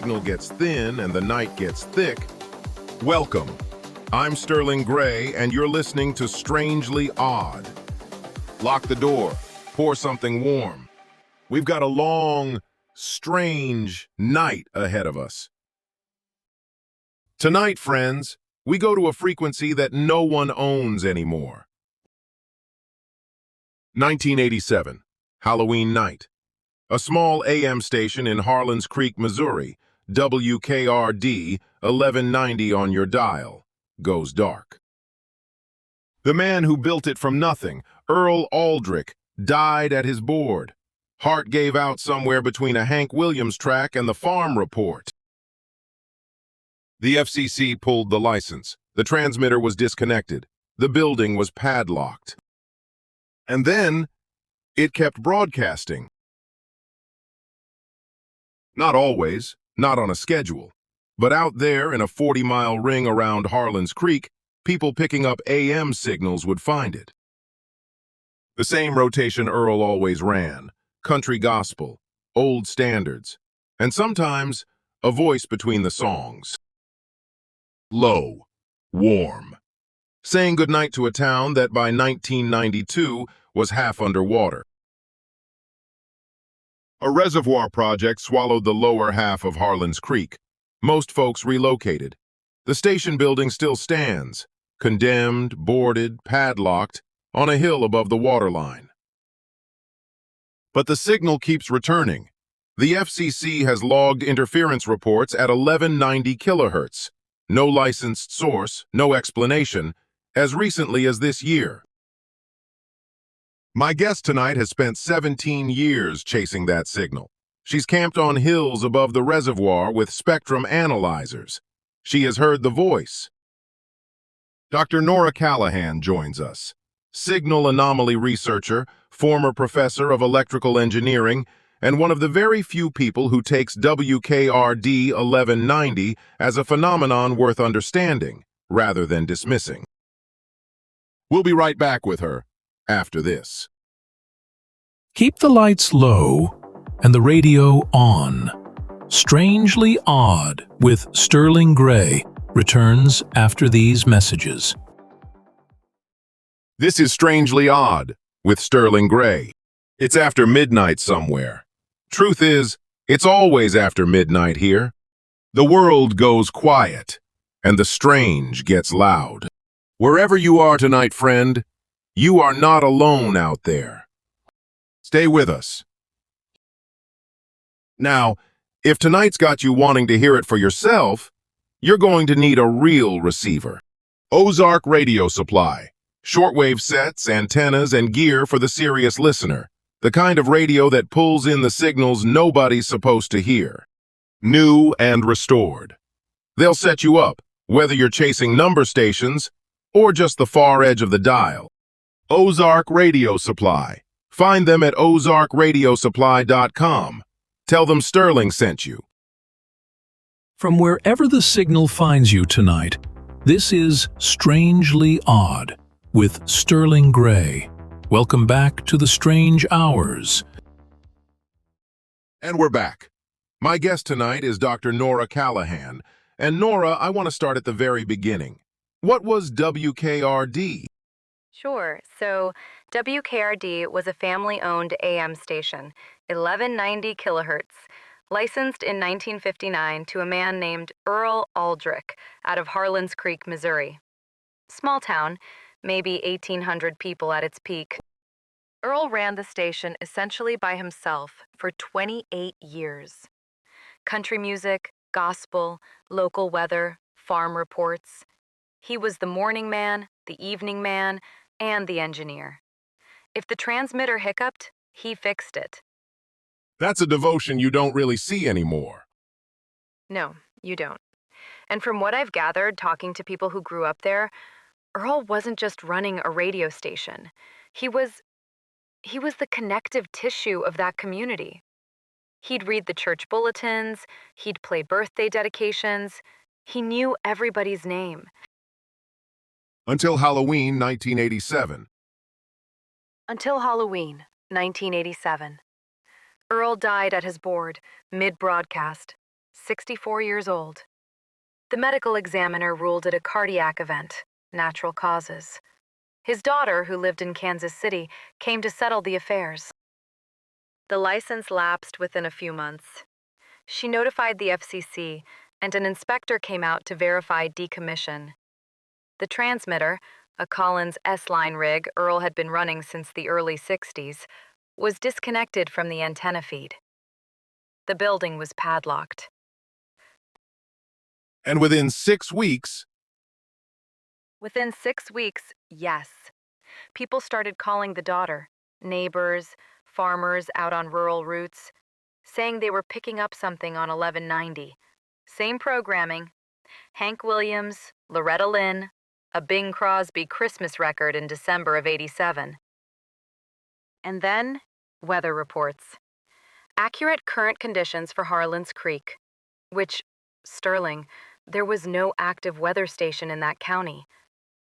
signal gets thin and the night gets thick, welcome. I'm Sterling Gray, and you're listening to Strangely Odd. Lock the door, pour something warm. We've got a long, strange night ahead of us. Tonight, friends, we go to a frequency that no one owns anymore. 1987, Halloween night. A small AM station in Harlins Creek, Missouri, WKRD 1190 on your dial, goes dark. The man who built it from nothing, Earl Aldrich, died at his board. Heart gave out somewhere between a Hank Williams track and the Farm Report. The FCC pulled the license. The transmitter was disconnected. The building was padlocked. And then, it kept broadcasting. Not always, not on a schedule, but out there in a 40-mile ring around Harlins Creek, people picking up AM signals would find it. The same rotation Earl always ran, country gospel, old standards, and sometimes a voice between the songs. Low, warm, saying goodnight to a town that by 1992 was half underwater. A reservoir project swallowed the lower half of Harlins Creek. Most folks relocated. The station building still stands, condemned, boarded, padlocked, on a hill above the waterline. But the signal keeps returning. The FCC has logged interference reports at 1190 kilohertz. No licensed source, no explanation, as recently as this year. My guest tonight has spent 17 years chasing that signal. She's camped on hills above the reservoir with spectrum analyzers. She has heard the voice. Dr. Nora Callahan joins us. Signal anomaly researcher, former professor of electrical engineering, and one of the very few people who takes WKRD 1190 as a phenomenon worth understanding, rather than dismissing. We'll be right back with her after this. Keep the lights low and the radio on. Strangely Odd with Sterling Gray returns after these messages. This is Strangely Odd with Sterling Gray. It's after midnight somewhere. Truth is, it's always after midnight here. The world goes quiet, and the strange gets loud. Wherever you are tonight, friend, you are not alone out there. Stay with us. Now, if tonight's got you wanting to hear it for yourself, you're going to need a real receiver. Ozark Radio Supply. Shortwave sets, antennas, and gear for the serious listener. The kind of radio that pulls in the signals nobody's supposed to hear. New and restored. They'll set you up, whether you're chasing number stations or just the far edge of the dial. Ozark Radio Supply. Find them at ozarkradiosupply.com. Tell them Sterling sent you. From wherever the signal finds you tonight, this is Strangely Odd with Sterling Gray. Welcome back to the Strange Hours. And we're back. My guest tonight is Dr. Nora Callahan. And Nora, I want to start at the very beginning. What was WKRD? Sure. So WKRD was a family-owned AM station, 1190 kilohertz, licensed in 1959 to a man named Earl Aldrich out of Harlins Creek, Missouri. Small town, maybe 1,800 people at its peak. Earl ran the station essentially by himself for 28 years. Country music, gospel, local weather, farm reports. He was the morning man, the evening man, and the engineer. If the transmitter hiccuped, he fixed it. That's a devotion you don't really see anymore. No, you don't. And from what I've gathered talking to people who grew up there, Earl wasn't just running a radio station. He was the connective tissue of that community. He'd read the church bulletins, he'd play birthday dedications, he knew everybody's name. Until Halloween 1987. Until Halloween 1987. Earl died at his board, mid-broadcast, 64 years old. The medical examiner ruled it a cardiac event, natural causes. His daughter, who lived in Kansas City, came to settle the affairs. The license lapsed within a few months. She notified the FCC, and an inspector came out to verify decommission. The transmitter, a Collins S-line rig Earl had been running since the early 60s, was disconnected from the antenna feed. The building was padlocked. And within 6 weeks, Within 6 weeks, yes. People started calling the daughter, neighbors, farmers out on rural routes, saying they were picking up something on 1190. Same programming. Hank Williams, Loretta Lynn, a Bing Crosby Christmas record in December of '87. And then, weather reports. Accurate current conditions for Harlan's Creek, which, Sterling, there was no active weather station in that county.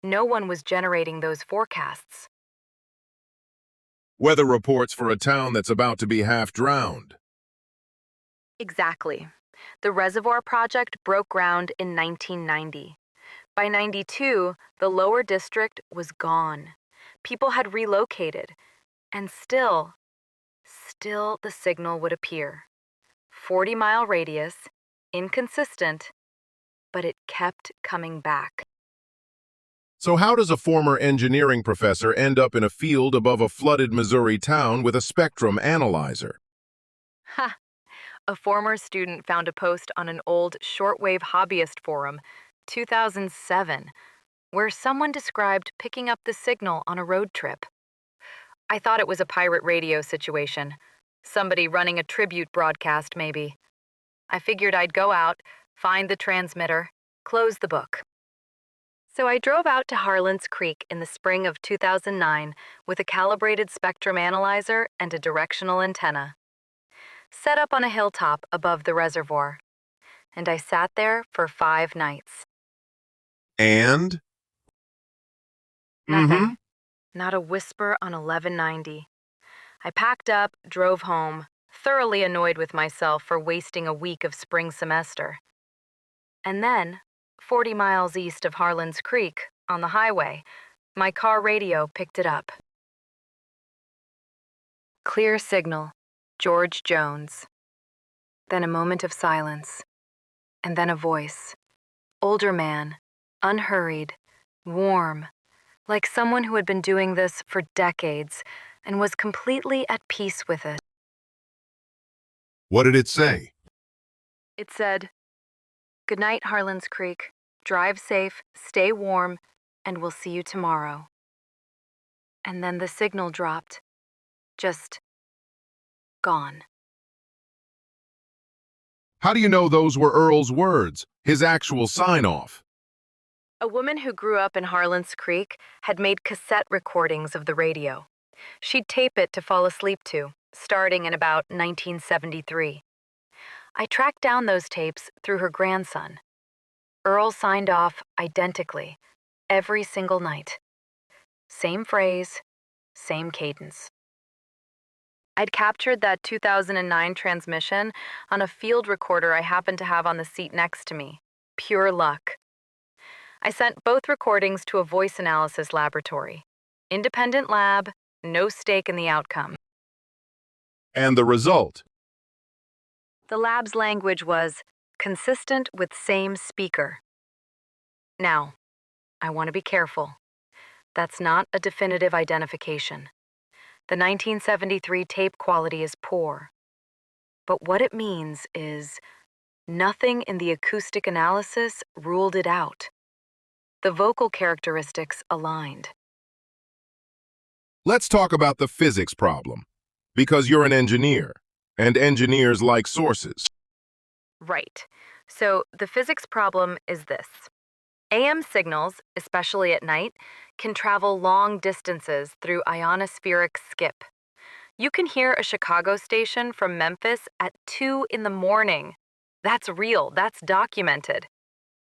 No one was generating those forecasts. weather reports for a town that's about to be half drowned. Exactly. The Reservoir Project broke ground in 1990. By '92, the lower district was gone. People had relocated, and still the signal would appear. 40-mile radius, inconsistent, but it kept coming back. So how does a former engineering professor end up in a field above a flooded Missouri town with a spectrum analyzer? Ha! A former student found a post on an old shortwave hobbyist forum, 2007, where someone described picking up the signal on a road trip. I thought it was a pirate radio situation. Somebody running a tribute broadcast, maybe. I figured I'd go out, find the transmitter, close the book. So I drove out to Harlan's Creek in the spring of 2009 with a calibrated spectrum analyzer and a directional antenna. Set up on a hilltop above the reservoir. And I sat there for 5 nights. And? Nothing. Not a whisper on 1190. I packed up, drove home, thoroughly annoyed with myself for wasting a week of spring semester. And then, 40 miles east of Harlan's Creek, on the highway, my car radio picked it up. Clear signal, George Jones. Then a moment of silence, and then a voice. Older man, unhurried, warm, like someone who had been doing this for decades and was completely at peace with it. What did it say? It said, "Good night, Harlan's Creek. Drive safe, stay warm, and we'll see you tomorrow." And then the signal dropped. Just gone. How do you know those were Earl's words, his actual sign-off? A woman who grew up in Harlan's Creek had made cassette recordings of the radio. She'd tape it to fall asleep to, starting in about 1973. I tracked down those tapes through her grandson. Earl signed off identically, every single night. Same phrase, same cadence. I'd captured that 2009 transmission on a field recorder I happened to have on the seat next to me. Pure luck. I sent both recordings to a voice analysis laboratory. Independent lab, no stake in the outcome. And the result? The lab's language was consistent with same speaker. Now, I want to be careful. That's not a definitive identification. The 1973 tape quality is poor. But what it means is nothing in the acoustic analysis ruled it out. The vocal characteristics aligned. Let's talk about the physics problem. Because you're an engineer, and engineers like sources. Right. So the physics problem is this. AM signals, especially at night, can travel long distances through ionospheric skip. You can hear a Chicago station from Memphis at 2 in the morning. That's real, that's documented.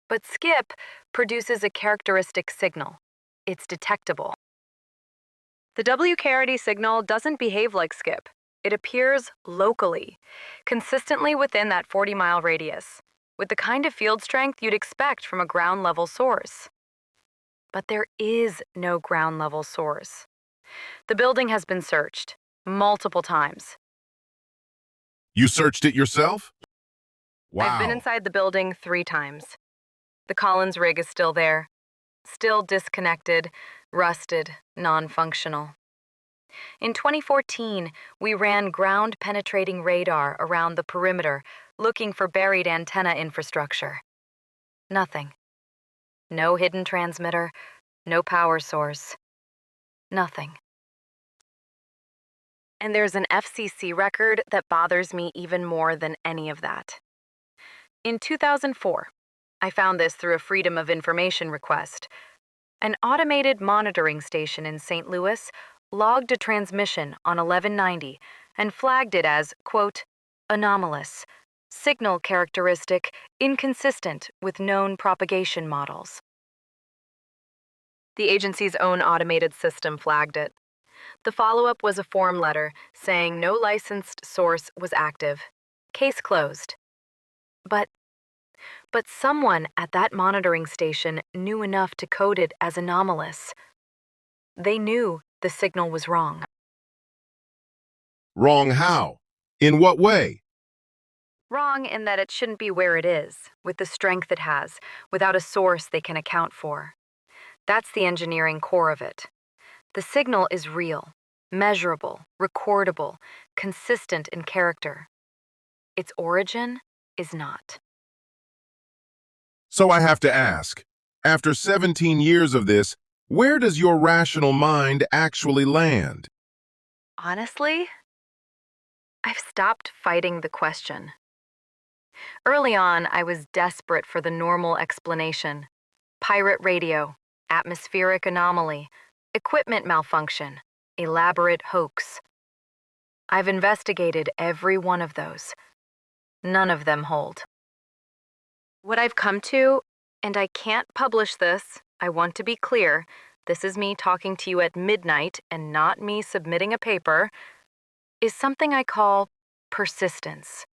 But skip produces a characteristic signal. It's detectable. The WKRD signal doesn't behave like skip. It appears locally, consistently within that 40-mile radius, with the kind of field strength you'd expect from a ground-level source. But there is no ground-level source. The building has been searched multiple times. You searched it yourself? I've been Wow. inside the building 3 times. The Collins rig is still there, still disconnected, rusted, non-functional. In 2014, we ran ground-penetrating radar around the perimeter looking for buried antenna infrastructure. Nothing. No hidden transmitter, no power source. Nothing. And there's an FCC record that bothers me even more than any of that. In 2004, I found this through a Freedom of Information request. An automated monitoring station in St. Louis logged a transmission on 1190 and flagged it as, quote, anomalous, signal characteristic inconsistent with known propagation models. The agency's own automated system flagged it. The follow-up was a form letter saying no licensed source was active. Case closed. But someone at that monitoring station knew enough to code it as anomalous. They knew the signal was wrong. Wrong how? In what way? Wrong in that it shouldn't be where it is, with the strength it has, without a source they can account for. That's the engineering core of it. The signal is real, measurable, recordable, consistent in character. Its origin is not. So I have to ask, after 17 years of this, where does your rational mind actually land? Honestly, I've stopped fighting the question. Early on, I was desperate for the normal explanation. Pirate radio, atmospheric anomaly, equipment malfunction, elaborate hoax. I've investigated every one of those. None of them hold. What I've come to, and I can't publish this, I want to be clear, this is me talking to you at midnight and not me submitting a paper, is something I call persistence.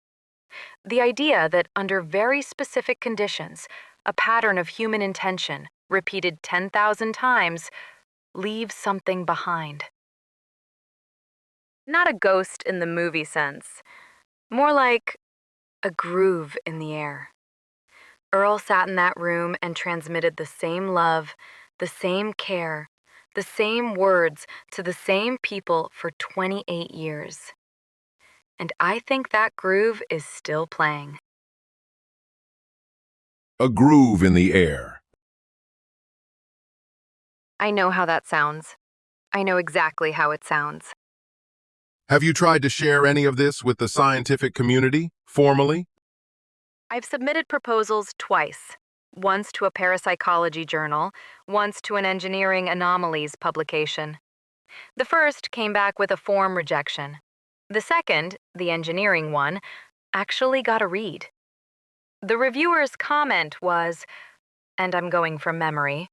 The idea that under very specific conditions, a pattern of human intention, repeated 10,000 times, leaves something behind. Not a ghost in the movie sense, more like a groove in the air. Earl sat in that room and transmitted the same love, the same care, the same words to the same people for 28 years. And I think that groove is still playing. A groove in the air. I know how that sounds. I know exactly how it sounds. Have you tried to share any of this with the scientific community, formally? I've submitted proposals twice, once to a parapsychology journal, once to an engineering anomalies publication. The first came back with a form rejection. The second, the engineering one, actually got a read. The reviewer's comment was, and I'm going from memory,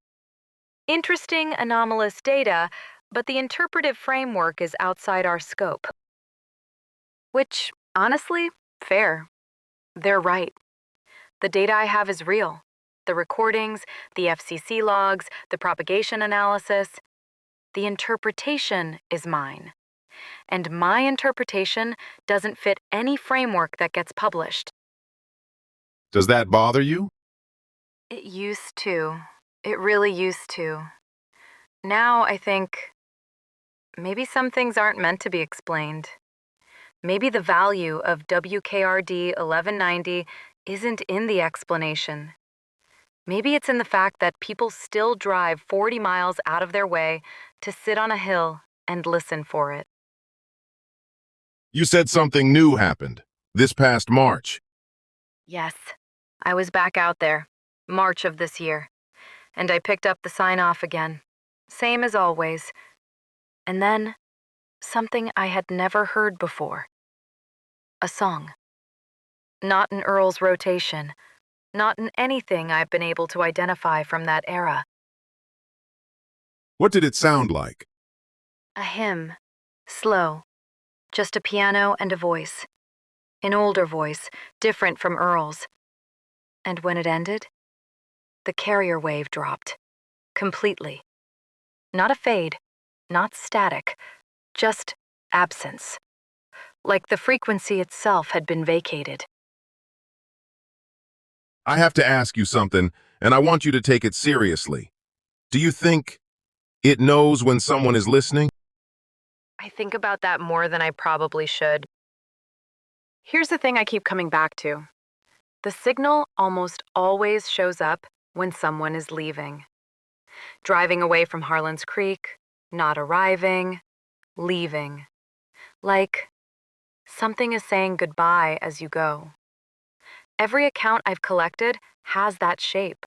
interesting anomalous data, but the interpretive framework is outside our scope. Which, honestly, fair. They're right. The data I have is real. The recordings, the FCC logs, the propagation analysis. The interpretation is mine. And my interpretation doesn't fit any framework that gets published. Does that bother you? It used to. It really used to. Now I think maybe some things aren't meant to be explained. Maybe the value of WKRD 1190 isn't in the explanation. Maybe it's in the fact that people still drive 40 miles out of their way to sit on a hill and listen for it. You said something new happened this past March. Yes, I was back out there, March of this year, and I picked up the sign-off again, same as always. And then, something I had never heard before. A song. Not in Earl's rotation, not in anything I've been able to identify from that era. What did it sound like? A hymn, slow, Just a piano and a voice. An older voice, different from Earl's. And when it ended, the carrier wave dropped. Completely. Not a fade, not static, just absence. Like the frequency itself had been vacated. I have to ask you something, and I want you to take it seriously. Do you think it knows when someone is listening? I think about that more than I probably should. Here's the thing I keep coming back to. The signal almost always shows up when someone is leaving. Driving away from Harlan's Creek, not arriving, leaving. Like something is saying goodbye as you go. Every account I've collected has that shape.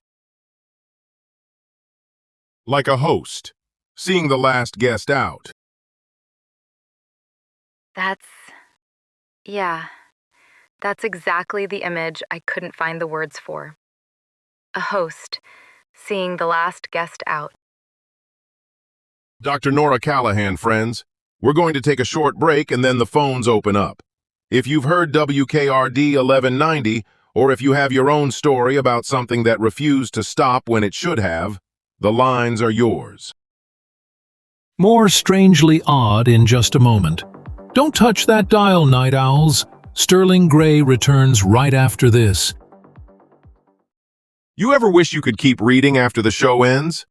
Like a host, seeing the last guest out. That's exactly the image I couldn't find the words for. A host, seeing the last guest out. Dr. Nora Callahan, friends. We're going to take a short break and then the phones open up. If you've heard WKRD 1190, or if you have your own story about something that refused to stop when it should have, the lines are yours. More Strangely Odd in just a moment. Don't touch that dial, Night Owls. Sterling Gray returns right after this. You ever wish you could keep reading after the show ends?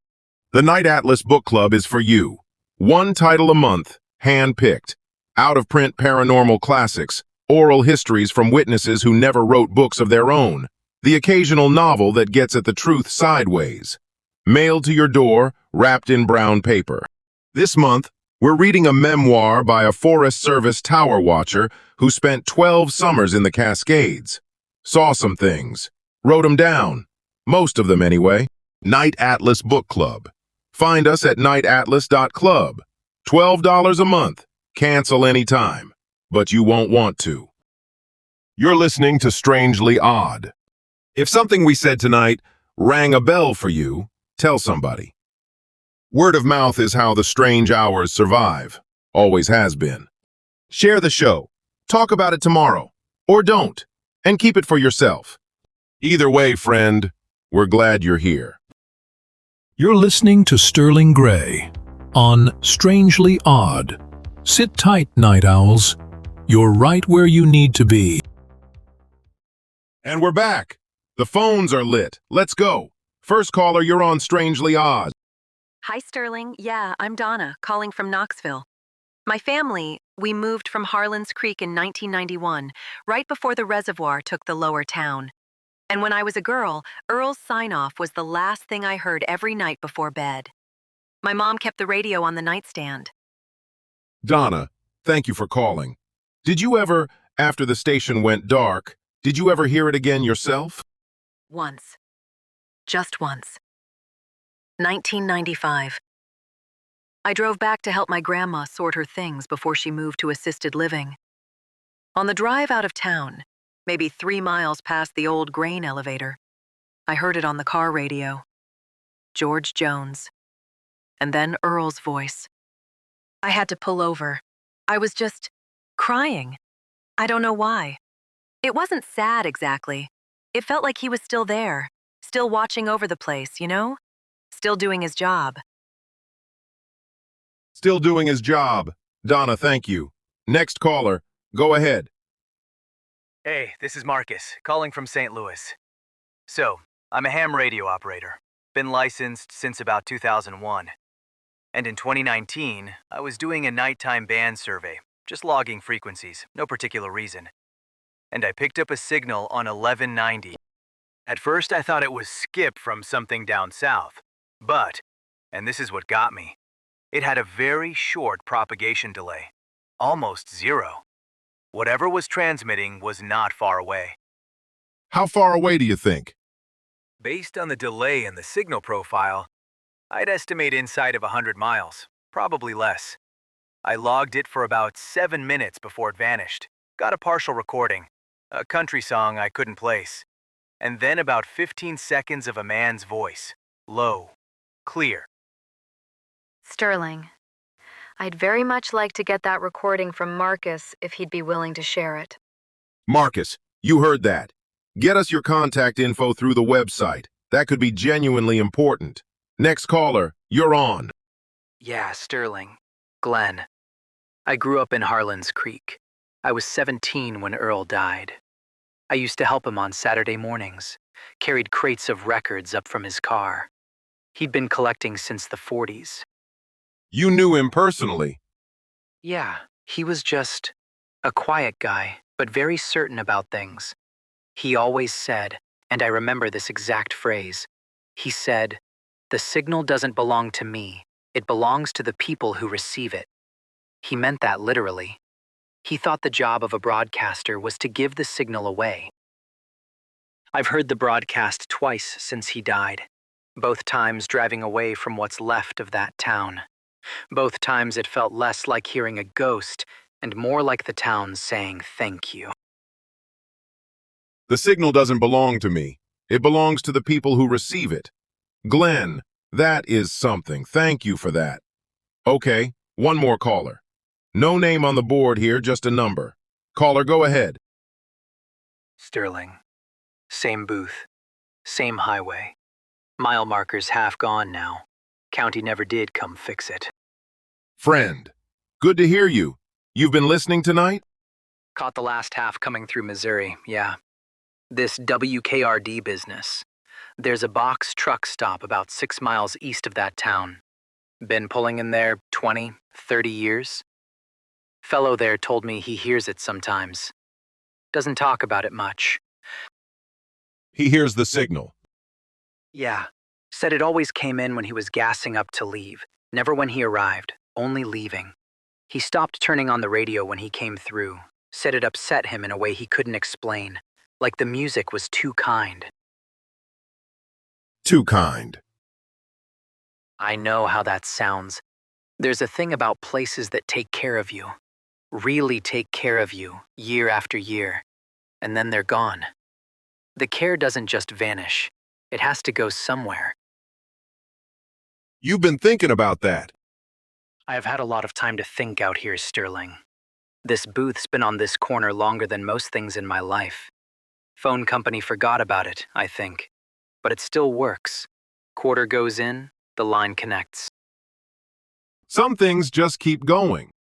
The Night Atlas Book Club is for you. One title a month, hand-picked. Out-of-print paranormal classics, oral histories from witnesses who never wrote books of their own, the occasional novel that gets at the truth sideways. Mailed to your door, wrapped in brown paper. This month, we're reading a memoir by a Forest Service tower watcher who spent 12 summers in the Cascades. Saw some things. Wrote them down. Most of them anyway. Night Atlas Book Club. Find us at nightatlas.club. $12 a month. Cancel anytime. But you won't want to. You're listening to Strangely Odd. If something we said tonight rang a bell for you, tell somebody. Word of mouth is how the strange hours survive. Always has been. Share the show. Talk about it tomorrow. Or don't. And keep it for yourself. Either way, friend, we're glad you're here. You're listening to Sterling Gray on Strangely Odd. Sit tight, Night Owls. You're right where you need to be. And we're back. The phones are lit. Let's go. First caller, you're on Strangely Odd. Hi, Sterling. Yeah, I'm Donna, calling from Knoxville. My family, we moved from Harlan's Creek in 1991, right before the reservoir took the lower town. And when I was a girl, Earl's sign-off was the last thing I heard every night before bed. My mom kept the radio on the nightstand. Donna, thank you for calling. Did you ever, after the station went dark, did you ever hear it again yourself? Once. Just once. 1995. I drove back to help my grandma sort her things before she moved to assisted living. On the drive out of town, maybe 3 miles past the old grain elevator, I heard it on the car radio. George Jones. And then Earl's voice. I had to pull over. I was just crying. I don't know why. It wasn't sad exactly. It felt like he was still there, still watching over the place, you know? Still doing his job. Still doing his job. Donna, thank you. Next caller, go ahead. Hey, this is Marcus, calling from St. Louis. So, I'm a ham radio operator. Been licensed since about 2001. And in 2019, I was doing a nighttime band survey, just logging frequencies, no particular reason. And I picked up a signal on 1190. At first, I thought it was Skip from something down south. But, and this is what got me, it had a very short propagation delay, almost zero. Whatever was transmitting was not far away. How far away do you think? Based on the delay in the signal profile, I'd estimate inside of 100 miles, probably less. I logged it for about 7 minutes before it vanished. Got a partial recording, a country song I couldn't place, and then about 15 seconds of a man's voice, low, clear. Sterling, I'd very much like to get that recording from Marcus if he'd be willing to share it. Marcus, you heard that. Get us your contact info through the website. That could be genuinely important. Next caller, you're on. Yeah, Sterling. Glenn. I grew up in Harlan's Creek. I was 17 when Earl died. I used to help him on Saturday mornings, carried crates of records up from his car. He'd been collecting since the 40s. You knew him personally. Yeah, he was just a quiet guy, but very certain about things. He always said, and I remember this exact phrase, he said, "The signal doesn't belong to me. It belongs to the people who receive it." He meant that literally. He thought the job of a broadcaster was to give the signal away. I've heard the broadcast twice since he died, both times driving away from what's left of that town. Both times it felt less like hearing a ghost and more like the town saying thank you. The signal doesn't belong to me. It belongs to the people who receive it. Glenn, that is something. Thank you for that. Okay, one more caller. No name on the board here, just a number. Caller, go ahead. Sterling. Same booth. Same highway. Mile marker's half gone now. County never did come fix it. Friend, good to hear you. You've been listening tonight? Caught the last half coming through Missouri, yeah. This WKRD business. There's a box truck stop about 6 miles east of that town. Been pulling in there 20, 30 years. Fellow there told me he hears it sometimes. Doesn't talk about it much. He hears the signal. Yeah. Said it always came in when he was gassing up to leave. Never when he arrived, only leaving. He stopped turning on the radio when he came through. Said it upset him in a way he couldn't explain. Like the music was too kind. Too kind. I know how that sounds. There's a thing about places that take care of you. Really take care of you, year after year. And then they're gone. The care doesn't just vanish. It has to go somewhere. You've been thinking about that. I have had a lot of time to think out here, Sterling. This booth's been on this corner longer than most things in my life. Phone company forgot about it, I think. But it still works. Quarter goes in, the line connects. Some things just keep going.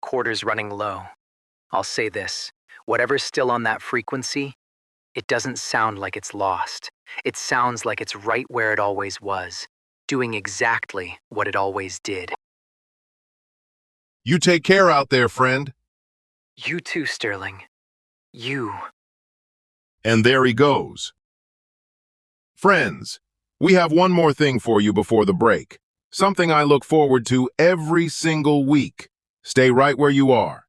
Quarter's running low. I'll say this. Whatever's still on that frequency, it doesn't sound like it's lost. It sounds like it's right where it always was, doing exactly what it always did. You take care out there, friend. You too, Sterling. You. And there he goes. Friends, we have one more thing for you before the break. Something I look forward to every single week. Stay right where you are.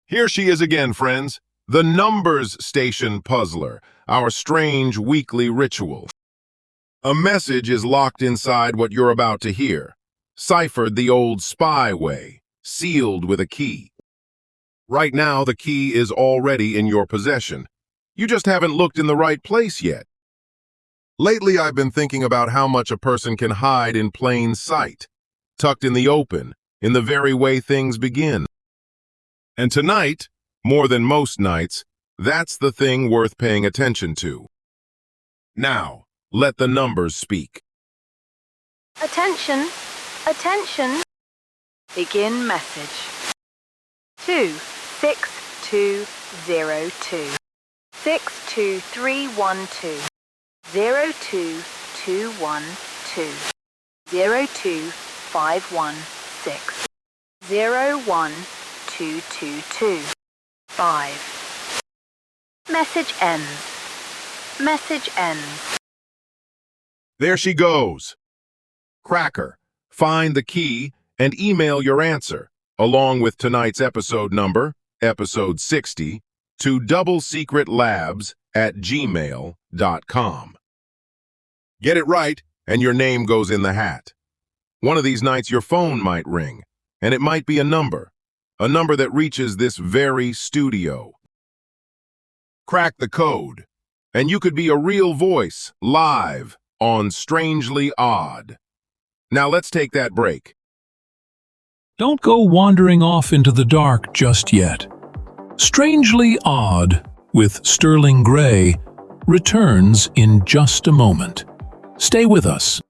Here she is again, friends. The Numbers Station Puzzler, our strange weekly ritual. A message is locked inside what you're about to hear, ciphered the old spy way, sealed with a key. Right now, the key is already in your possession. You just haven't looked in the right place yet. Lately, I've been thinking about how much a person can hide in plain sight, tucked in the open, in the very way things begin. And tonight, more than most nights, that's the thing worth paying attention to. Now, let the numbers speak. Attention! Attention! Begin message. 26202. 62312. 02212. 02516. 01222. 5. Message ends. Message ends. There she goes. Cracker, find the key and email your answer, along with tonight's episode number, episode 60, to doublesecretlabs@gmail.com. Get it right, and your name goes in the hat. One of these nights your phone might ring, and it might be a number that reaches this very studio. Crack the code, and you could be a real voice, live, on Strangely Odd. Now let's take that break. Don't go wandering off into the dark just yet. Strangely Odd with Sterling Gray returns in just a moment. Stay with us.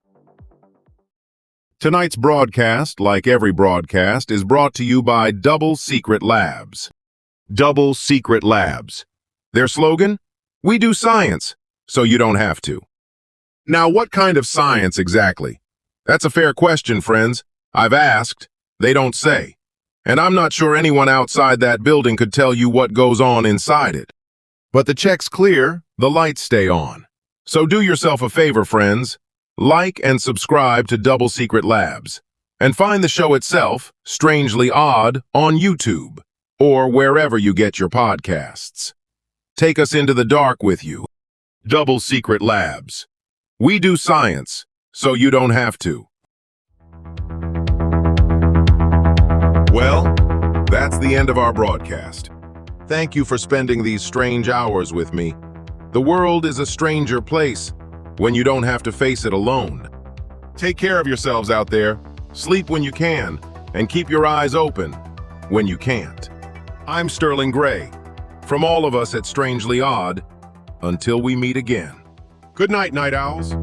Tonight's broadcast, like every broadcast, is brought to you by Double Secret Labs. Double Secret Labs. Their slogan? We do science, so you don't have to. Now, what kind of science exactly? That's a fair question, friends. I've asked. They don't say. And I'm not sure anyone outside that building could tell you what goes on inside it. But the check's clear, the lights stay on. So do yourself a favor, friends. Like and subscribe to Double Secret Labs. And find the show itself, Strangely Odd, on YouTube, or wherever you get your podcasts. Take us into the dark with you. Double Secret Labs. We do science, so you don't have to. Well, that's the end of our broadcast. Thank you for spending these strange hours with me. The world is a stranger place when you don't have to face it alone. Take care of yourselves out there, sleep when you can, and keep your eyes open when you can't. I'm Sterling Gray. From all of us at Strangely Odd, until we meet again. Good night, Night Owls.